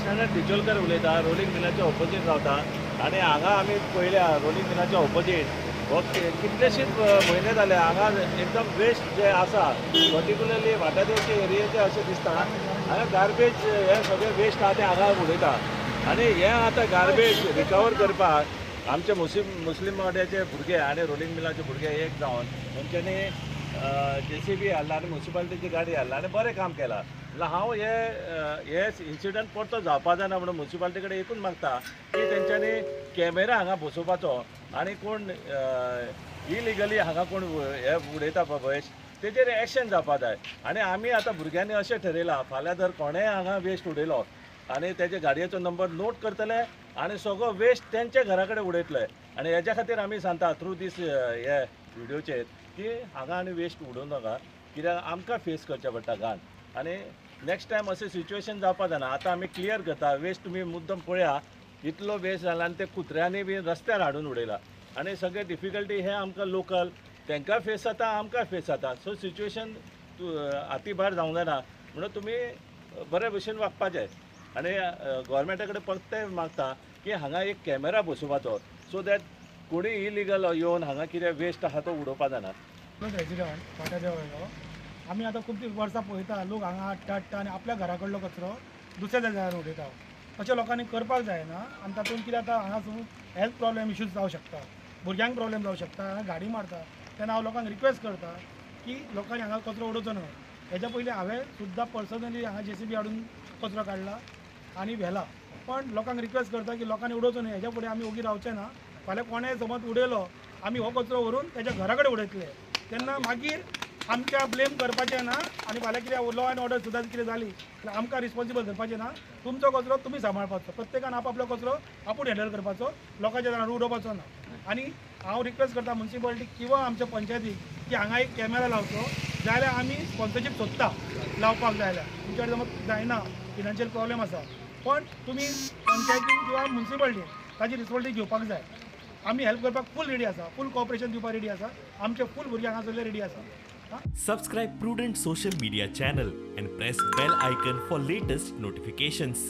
कृष्णानंद डिचोलकर उलयता, रोलिंग मिलाच्या ऑपोजीट रावता आनी हांगा आमी पळयल्या रोलिंग मिलाच्या ऑपोजीट हो कितलेशेच म्हयने जाले हांगा एकदम वेस्ट जे आसा पर्टिक्युलरली वाटादेवचे एरियेचे अशें दिसता हांगा गार्बेज हे सगळे वेस्ट आहा ते हांगा उडयता आनी हे आतां गार्बेज रिकवर करपाक आमचे मुस्लीम वाड्याचे भुरगे आनी रोलिंग मिलाचे भुरगे एक जावन तेंच्यांनी JCB हाडला आनी म्युनिसिपालिटीची गाडी हाडला आनी बरें काम केलां. म्हळ्यार हांव हे इन्सिडंट परतो जावपा जायना म्हणून म्युनिसिपालिटी कडेन एकूच मागता की तेंच्यांनी कॅमेरा हांगा बसोवपाचो आनी कोण इलिगली हांगा कोण हे उडयता पळय तेजेर एक्शन जावपा जाय. आनी आमी आतां भुरग्यांनी अशें ठरयलां फाल्यां जर कोणेय हांगा वेस्ट उडयलो आनी तेजे गाडयेचो नंबर नोट करतले आनी सगळो वेस्ट तेंच्या घरा कडेन उडयतले. आनी हेज्या खातीर आमी सांगता थ्रू दीस हे व्हिडिओचेर की हांगा आनी वेस्ट उडोवं नाका कित्याक आमकां फेस करचें पडटा घाण. आनी नेक्स्ट टायम अशें सिच्युएशन जावपा जायना. आतां आमी क्लियर करता वेस्ट तुमी मुद्दम पळया इतलो वेस्ट जाला आनी ते कुत्र्यांनी बी रस्त्यार हाडून उडयला आनी सगळे डिफिकल्टी हे आमकां लोकल तांकां फेस जाता आमकां फेस जाता. सो सिच्युएशन हाती भायर जावंक जायना म्हणून तुमी बरे भशेन वागपाचें. आनी गोवोरमेंटा कडेन परते मागता की हांगा एक कॅमेरा बसोवपाचो सो दॅट कोणी इलिगल येवन हांगा कितें वेस्ट आहा तो उडोवपा जायना. रेजिडेंट वाटाच्या वयलो आमी आतां खूब वर्सां पळयता लोक हांगा हाडटा आनी आपल्या घरा कडलो कचरो दुसऱ्या जाग्यार उडयता. अशें लोकांनी करपाक जायना आनी तातूंत कितें जाता हांगासून हेल्थ प्रॉब्लेम इश्यूज जावं शकता, भुरग्यांक प्रॉब्लेम जावं शकता. हांगा गाडी मारता तेन्ना हांव लोकांक रिक्वेस्ट करता की लोकांनी हांगा कचरो उडोवचो न्हय. हेच्या पयलीं हांवें सुद्दां पर्सनली हांगा JCB हाडून कचरो काडला आनी व्हेला. पण लोकांक रिक्वेस्ट करता की लोकांनी उडोवचो न्हय. हेच्या फुडें आमी ओगी रावचे ना. फाल्यां कोणेय समज उडयलो आमी हो कचरो व्हरून तेच्या घरा कडेन उडयतले तेन्ना मागीर आमच्या ब्लेम करपाचें ना आनी फाल्यां कितें लॉ एंड ऑर्डर सुद्दां कितें जाली जाल्यार आमकां रिस्पॉन्सिबल धरपाचें ना. तुमचो कचरो तुमी सांबाळपाचो. प्रत्येकान आपलो कचरो आपूण हँडल करपाचो, लोकांच्या घरांत उडोवपाचो ना. आनी हांव रिक्वेस्ट करता म्युनिसिपालिटीक किंवा आमच्या पंचायतीक की हांगा एक कॅमेरा लावचो जाल्यार आमी स्पॉन्सरशीप सोदता लावपाक जाय जाल्यार. तुमच्या कडेन समज जायना फिनान्शियल प्रॉब्लेम आसा पण तुमी पंचायतीन किंवा म्युनिसिपालिटीन ताची रिस्पॉन्सिबिलिटी घेवपाक जाय. आमी हेल्प करपाक फूल रेडी आसा, फूल कॉपरेशन दिवपाक रेडी आसा. आमचे फूल भुरगे हांगा सगळे रेडी आसा. Subscribe Prudent social media channel and press bell icon for latest notifications.